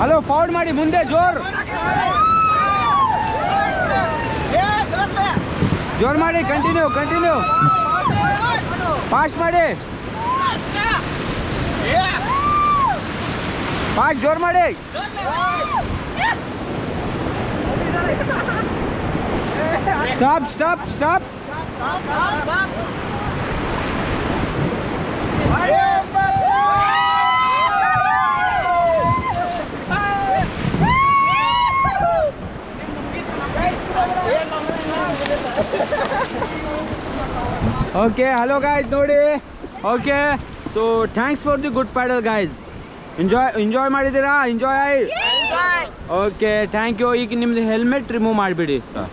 hello forward ಮಾಡಿ ಮುಂದೆ ಜೋರ್ ಜೋರ್ ಮಾಡಿ ಕಂಟಿನ್ಯೂ ಫಾಸ್ಟ್ ಮಾಡಿ ಫಾಸ್ಟ್ ಜೋರ್ ಮಾಡಿ ಸ್ಟಾಪ್ ಓಕೆ ಹಲೋ ಗಾಯ್ಸ್ ನೋಡಿ okay so thanks for the good paddle guys enjoy ಮಾಡಿದ್ದೀರಾ ಎಂಜಾಯ್ ಓಕೆ ಥ್ಯಾಂಕ್ ಯು ಈಗ ನಿಮ್ದು ಹೆಲ್ಮೆಟ್ ರಿಮೂವ್ ಮಾಡಿಬಿಡಿ ಸರ್